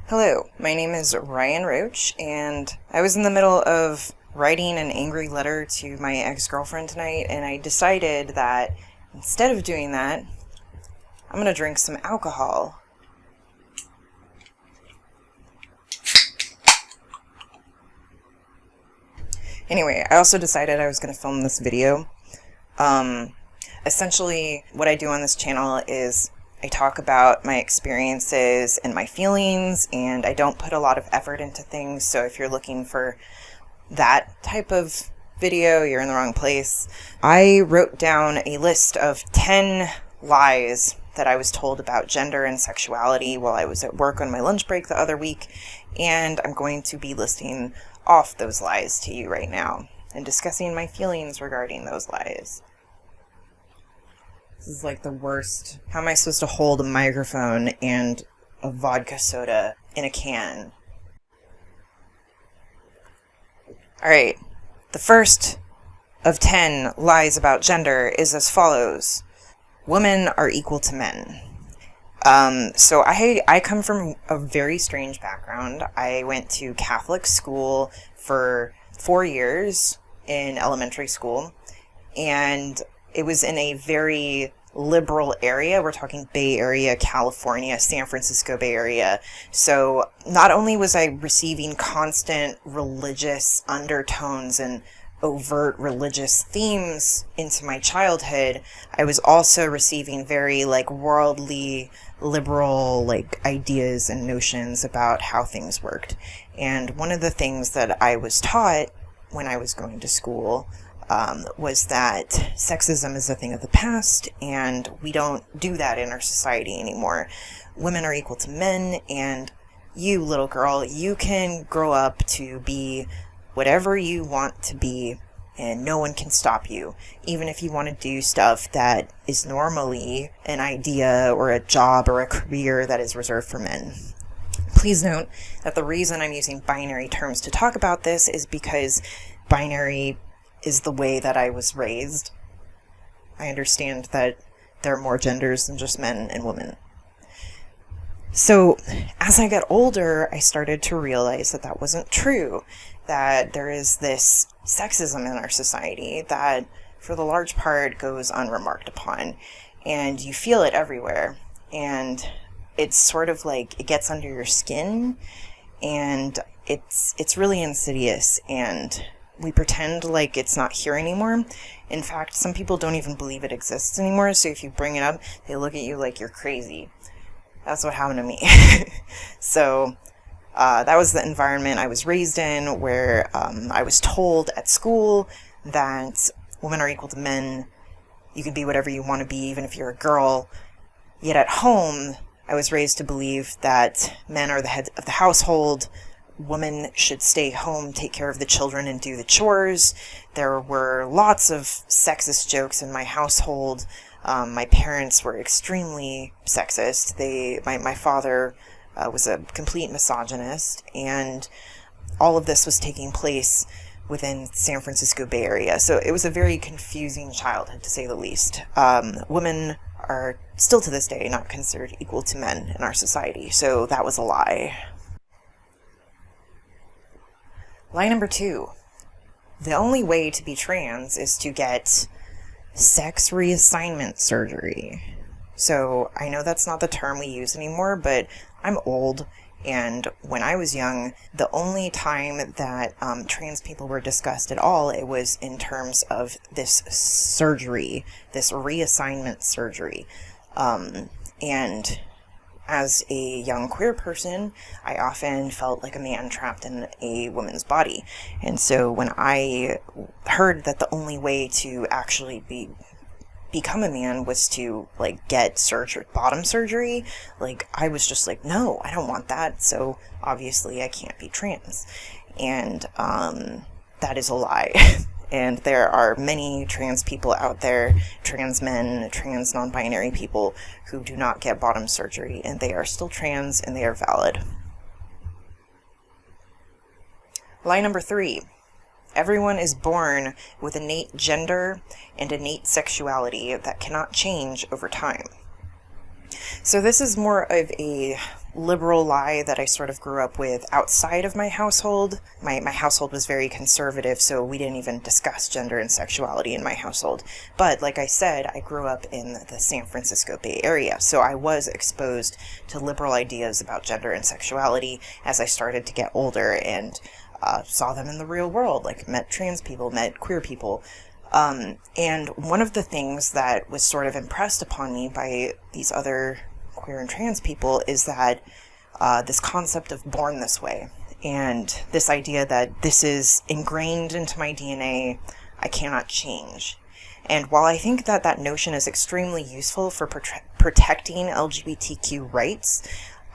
Hello, my name is Ryan Roach, and I was in the middle of writing an angry letter to my ex-girlfriend tonight, and I decided that instead of doing that, I'm going to drink some alcohol. Anyway, I also decided I was going to film this video. Essentially, what I do on this channel is I talk about my experiences and my feelings, and I don't put a lot of effort into things, so if you're looking for that type of video, you're in the wrong place. I wrote down a list of 10 lies that I was told about gender and sexuality while I was at work on my lunch break the other week, and I'm going to be listing off those lies to you right now and discussing my feelings regarding those lies. This is like the worst. How am I supposed to hold a microphone and a vodka soda in a can? Alright, the first of 10 lies about gender is as follows. Women are equal to men. So I come from a very strange background. I went to Catholic school for 4 years in elementary school, and it was in a very liberal area. We're talking Bay Area, California, San Francisco Bay Area. So not only was I receiving constant religious undertones and overt religious themes into my childhood, I was also receiving very worldly, liberal ideas and notions about how things worked. And one of the things that I was taught when I was going to school was that sexism is a thing of the past, and we don't do that in our society anymore. Women are equal to men, and you, little girl, you can grow up to be whatever you want to be, and no one can stop you, even if you want to do stuff that is normally an idea or a job or a career that is reserved for men. Please note that the reason I'm using binary terms to talk about this is because binary is the way that I was raised. I understand that there are more genders than just men and women. So as I got older, I started to realize that that wasn't true, that there is this sexism in our society that for the large part goes unremarked upon, and you feel it everywhere, and it's sort of like it gets under your skin, and it's really insidious, and we pretend like it's not here anymore. In fact, some people don't even believe it exists anymore, so if you bring it up, they look at you like you're crazy. That's what happened to me. So that was the environment I was raised in, where I was told at school that women are equal to men. You can be whatever you want to be, even if you're a girl. Yet at home, I was raised to believe that men are the head of the household. Women should stay home, take care of the children, and do the chores. There were lots of sexist jokes in my household. My parents were extremely sexist. My father was a complete misogynist, and all of this was taking place within San Francisco Bay Area. So it was a very confusing childhood, to say the least. Women are still to this day not considered equal to men in our society, so that was a lie. Lie number 2. The only way to be trans is to get sex reassignment surgery. So I know that's not the term we use anymore, but I'm old, and when I was young, the only time that trans people were discussed at all, it was in terms of this surgery, this reassignment surgery. And as a young queer person, I often felt like a man trapped in a woman's body. And so when I heard that the only way to actually become a man was to get bottom surgery, I was just like, no, I don't want that. So obviously I can't be trans. And that is a lie. And there are many trans people out there, trans men, trans non-binary people, who do not get bottom surgery, and they are still trans, and they are valid. Lie number 3. Everyone is born with innate gender and innate sexuality that cannot change over time. So this is more of a liberal lie that I sort of grew up with outside of my household. My household was very conservative, so we didn't even discuss gender and sexuality in my household. But like I said, I grew up in the San Francisco Bay Area, so I was exposed to liberal ideas about gender and sexuality as I started to get older and saw them in the real world, like met trans people, met queer people. And one of the things that was sort of impressed upon me by these other queer and trans people is that this concept of born this way, and this idea that this is ingrained into my DNA, I cannot change. And while I think that that notion is extremely useful for protecting LGBTQ rights,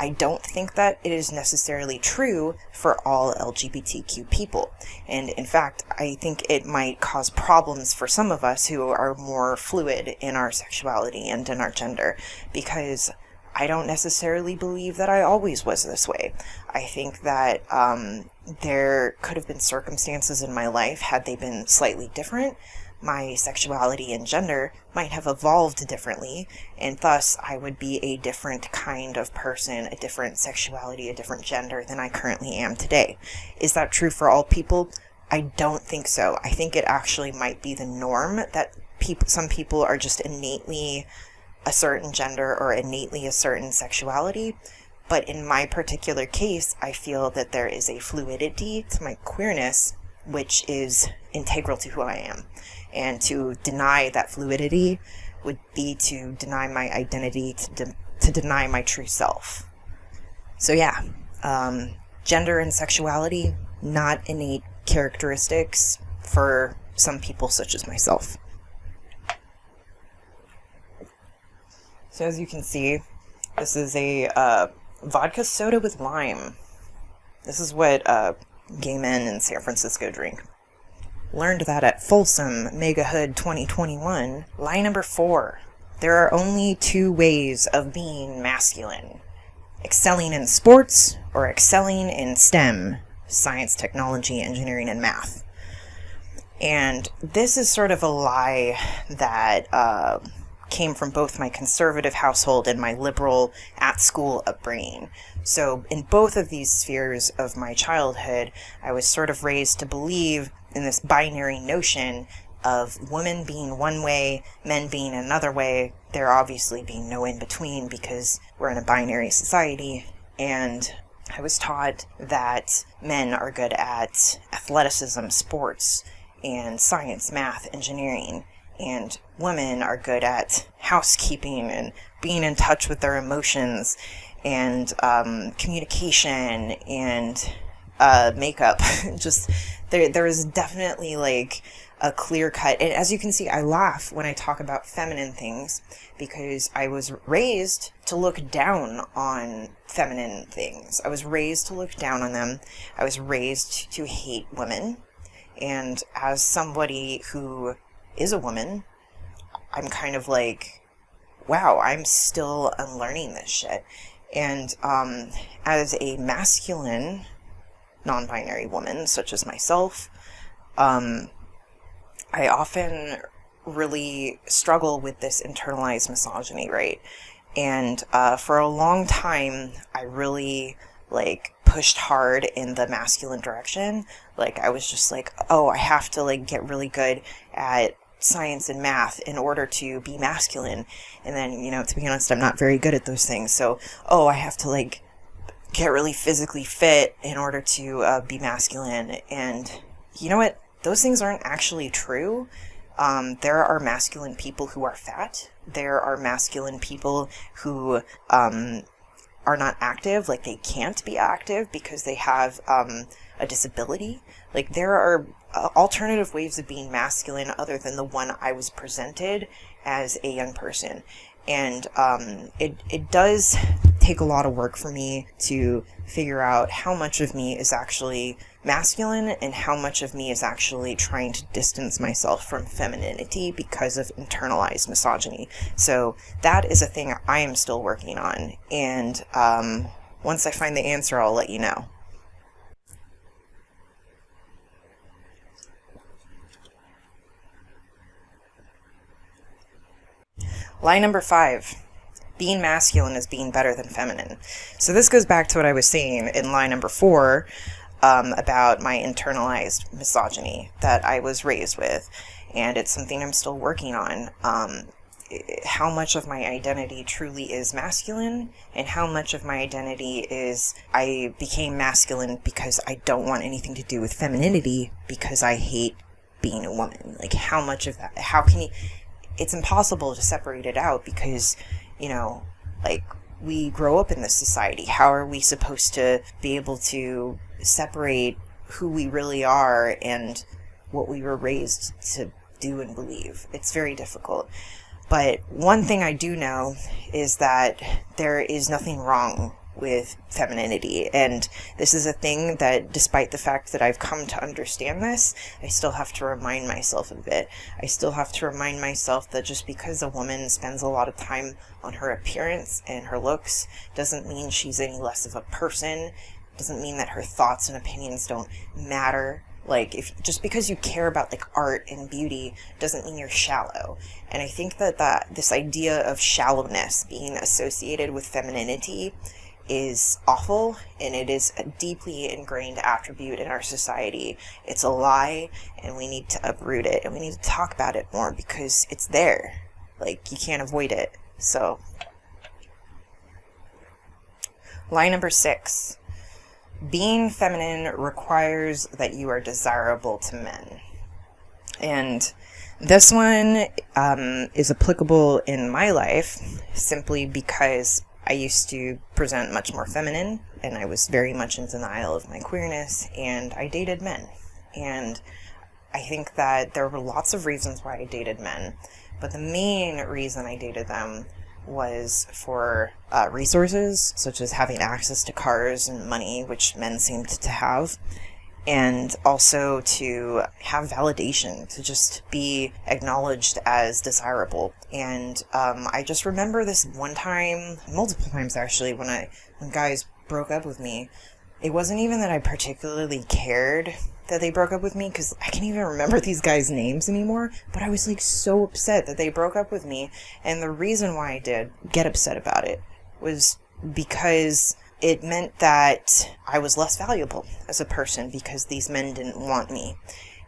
I don't think that it is necessarily true for all LGBTQ people. And in fact, I think it might cause problems for some of us who are more fluid in our sexuality and in our gender, because I don't necessarily believe that I always was this way. I think that there could have been circumstances in my life, had they been slightly different, my sexuality and gender might have evolved differently, and thus I would be a different kind of person, a different sexuality, a different gender than I currently am today. Is that true for all people? I don't think so. I think it actually might be the norm that some people are just innately a certain gender or innately a certain sexuality. But in my particular case, I feel that there is a fluidity to my queerness, which is integral to who I am. And to deny that fluidity would be to deny my identity, to deny my true self. So yeah, gender and sexuality, not innate characteristics for some people such as myself. So as you can see, this is a vodka soda with lime. This is what gay men in San Francisco drink. Learned that at Folsom Mega Hood 2021. Lie number 4. There are only 2 ways of being masculine: excelling in sports or excelling in STEM, science, technology, engineering, and math. And this is sort of a lie that came from both my conservative household and my liberal at-school upbringing. So in both of these spheres of my childhood, I was sort of raised to believe in this binary notion of women being one way, men being another way, there obviously being no in between because we're in a binary society. And I was taught that men are good at athleticism, sports, and science, math, engineering, and women are good at housekeeping and being in touch with their emotions and communication and makeup. Just there is definitely like a clear cut. And as you can see, I laugh when I talk about feminine things because I was raised to look down on feminine things. I was raised to look down on them. I was raised to hate women. And as somebody who is a woman, I'm kind of like, wow, I'm still unlearning this shit. And as a masculine, non-binary woman, such as myself, I often really struggle with this internalized misogyny, right? And for a long time, I really pushed hard in the masculine direction. I was just like, oh, I have to get really good at science and math in order to be masculine. And then, to be honest, I'm not very good at those things. So, oh, I have to get really physically fit in order to be masculine. And you know what? Those things aren't actually true. There are masculine people who are fat. There are masculine people who are not active, they can't be active because they have a disability. There are alternative ways of being masculine other than the one I was presented as a young person. And it does take a lot of work for me to figure out how much of me is actually masculine and how much of me is actually trying to distance myself from femininity because of internalized misogyny. So that is a thing I am still working on. And once I find the answer, I'll let you know. Lie number 5. being masculine is being better than feminine. So this goes back to what I was saying in line number 4, about my internalized misogyny that I was raised with. And it's something I'm still working on. How much of my identity truly is masculine, and how much of my identity is I became masculine because I don't want anything to do with femininity because I hate being a woman. Like, how much of that, how can you, it's impossible to separate it out because, like, we grow up in this society. How are we supposed to be able to separate who we really are and what we were raised to do and believe? It's very difficult. But one thing I do know is that there is nothing wrong with femininity. And this is a thing that, despite the fact that I've come to understand this, I still have to remind myself of it. I still have to remind myself that just because a woman spends a lot of time on her appearance and her looks doesn't mean she's any less of a person. Doesn't mean that her thoughts and opinions don't matter. Like, if just because you care about like art and beauty doesn't mean you're shallow. And I think that this idea of shallowness being associated with femininity is awful, and it is a deeply ingrained attribute in our society. It's a lie, and we need to uproot it, and we need to talk about it more because it's there. Like, you can't avoid it. So, line number 6. Being feminine requires that you are desirable to men. And this one is applicable in my life simply because I used to present much more feminine, and I was very much in denial of my queerness, and I dated men. And I think that there were lots of reasons why I dated men, but the main reason I dated them was for resources, such as having access to cars and money, which men seemed to have, and also to have validation, to just be acknowledged as desirable. And I just remember this one time, multiple times actually, when guys broke up with me. It wasn't even that I particularly cared that they broke up with me, because I can't even remember these guys' names anymore, but I was like so upset that they broke up with me. And the reason why I did get upset about it was because it meant that I was less valuable as a person because these men didn't want me.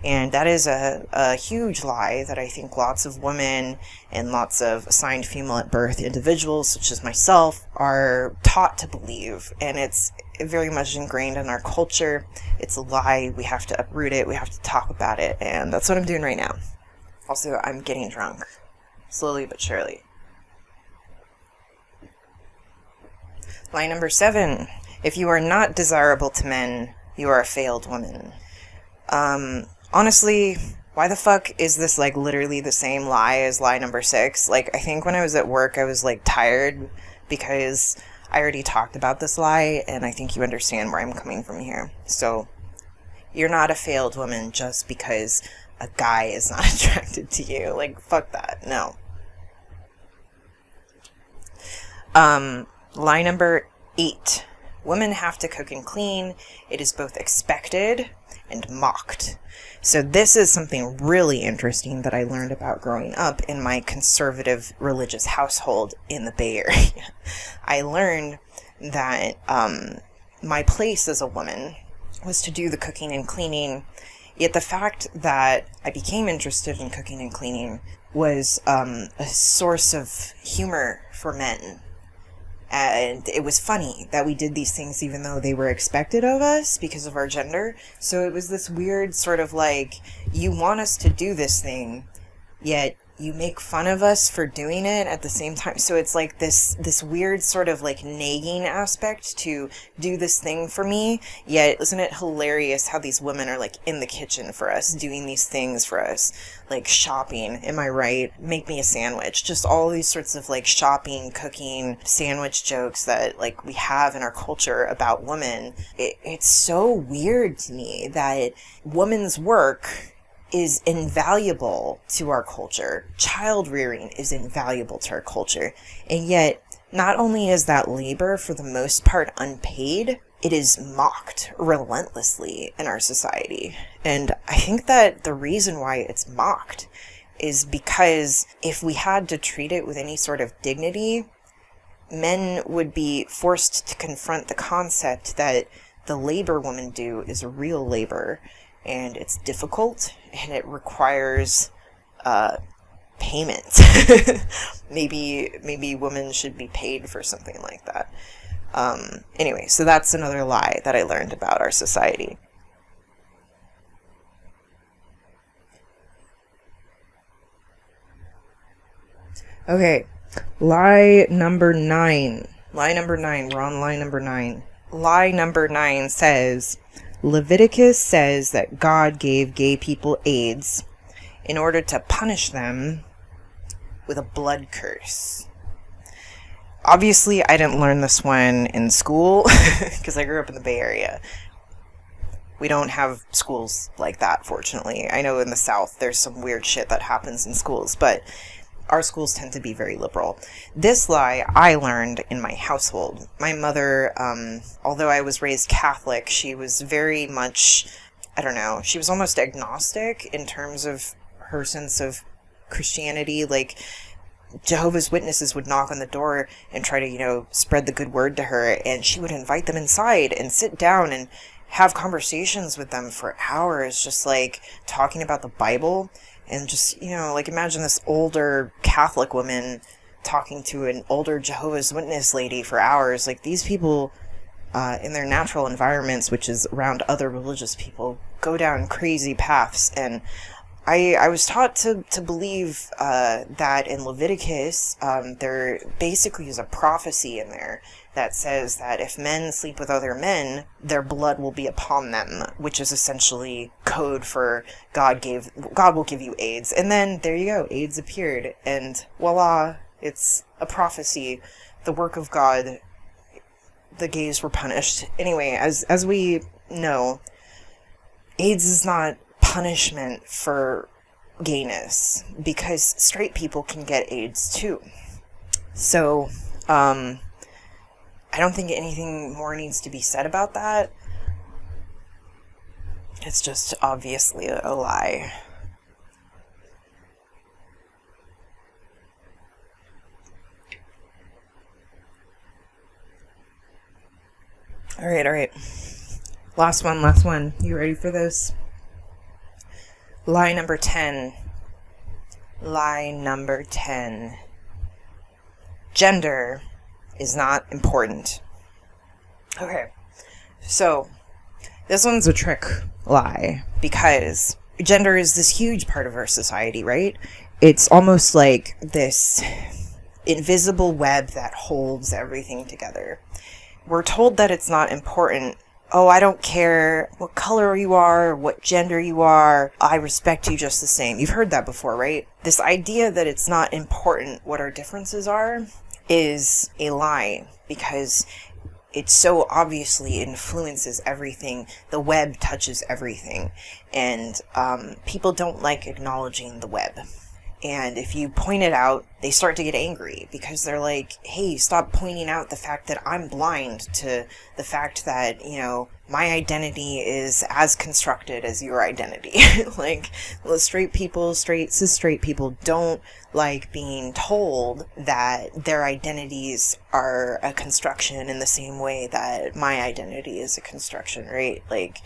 And that is a huge lie that I think lots of women and lots of assigned female at birth individuals, such as myself, are taught to believe. And it's very much ingrained in our culture. It's a lie. We have to uproot it. We have to talk about it. And that's what I'm doing right now. Also, I'm getting drunk. Slowly but surely. Line number 7. If you are not desirable to men, you are a failed woman. Honestly, why the fuck is this like literally the same lie as lie number 6? Like, I think when I was at work, I was like tired because I already talked about this lie, and I think you understand where I'm coming from here. So, you're not a failed woman just because a guy is not attracted to you. Like, fuck that. No. Lie number 8. Women have to cook and clean. It is both expected and mocked. So this is something really interesting that I learned about growing up in my conservative religious household in the Bay Area. I learned that my place as a woman was to do the cooking and cleaning, yet the fact that I became interested in cooking and cleaning was a source of humor for men. And it was funny that we did these things even though they were expected of us because of our gender. So it was this weird sort of like, you want us to do this thing, yet you make fun of us for doing it at the same time. So it's like this weird sort of like nagging aspect to do this thing for me. Yet isn't it hilarious how these women are like in the kitchen for us, doing these things for us, like shopping, am I right? Make me a sandwich. Just all these sorts of like shopping, cooking, sandwich jokes that like we have in our culture about women. It's so weird to me that women's work is invaluable to our culture. Child rearing is invaluable to our culture. And yet, not only is that labor for the most part unpaid, it is mocked relentlessly in our society. And I think that the reason why it's mocked is because if we had to treat it with any sort of dignity, men would be forced to confront the concept that the labor women do is real labor, and it's difficult, and it requires payment. maybe women should be paid for something like that. Anyway, so that's another lie that I learned about our society. Okay, lie number 9. Lie number 9. We're on lie number 9. Lie number 9 says, Leviticus says that God gave gay people AIDS in order to punish them with a blood curse. Obviously, I didn't learn this one in school because I grew up in the Bay Area. We don't have schools like that, fortunately. I know in the South there's some weird shit that happens in schools, but our schools tend to be very liberal. This lie I learned in my household. My mother, although I was raised Catholic, she was very much, I don't know, she was almost agnostic in terms of her sense of Christianity. Like, Jehovah's Witnesses would knock on the door and try to, spread the good word to her, and she would invite them inside and sit down and have conversations with them for hours, just like talking about the Bible. And just, imagine this older Catholic woman talking to an older Jehovah's Witness lady for hours. Like, these people, in their natural environments, which is around other religious people, go down crazy paths. And I was taught to believe that in Leviticus, there basically is a prophecy in there that says that if men sleep with other men, their blood will be upon them, which is essentially code for God will give you AIDS. And then there you go, AIDS appeared, and voila, it's a prophecy, the work of God. The gays were punished. Anyway, as we know, AIDS is not punishment for gayness, because straight people can get AIDS too. So, I don't think anything more needs to be said about that. It's just obviously a lie. All right. Last one. You ready for this? Lie number 10. Gender is not important. Okay, so this one's a trick lie, because gender is this huge part of our society, right? It's almost like this invisible web that holds everything together. We're told that it's not important. Oh, I don't care what color you are, what gender you are, I respect you just the same. You've heard that before, right? This idea that it's not important what our differences are is a lie, because it so obviously influences everything. The web touches everything, and people don't like acknowledging the web. And if you point it out, they start to get angry, because they're like, hey, stop pointing out the fact that I'm blind to the fact that, my identity is as constructed as your identity. Like, cis straight people don't like being told that their identities are a construction in the same way that my identity is a construction, right? Like,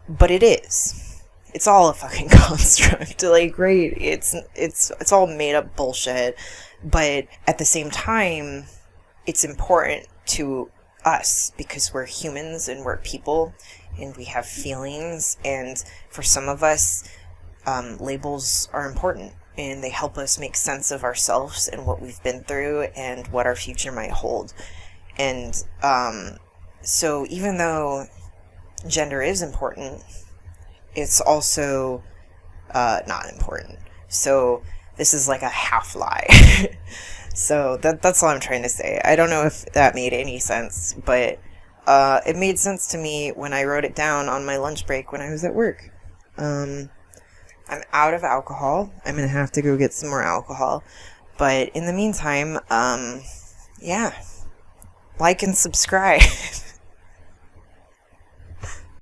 but it is. It's all a fucking construct. Like, right? It's all made up bullshit. But at the same time, it's important to us because we're humans and we're people and we have feelings. And for some of us, labels are important, and they help us make sense of ourselves and what we've been through and what our future might hold. And so even though gender is important, it's also not important. So this is like a half lie. So that's all I'm trying to say. I don't know if that made any sense, but it made sense to me when I wrote it down on my lunch break when I was at work. I'm out of alcohol. I'm going to have to go get some more alcohol. But in the meantime, yeah, like and subscribe.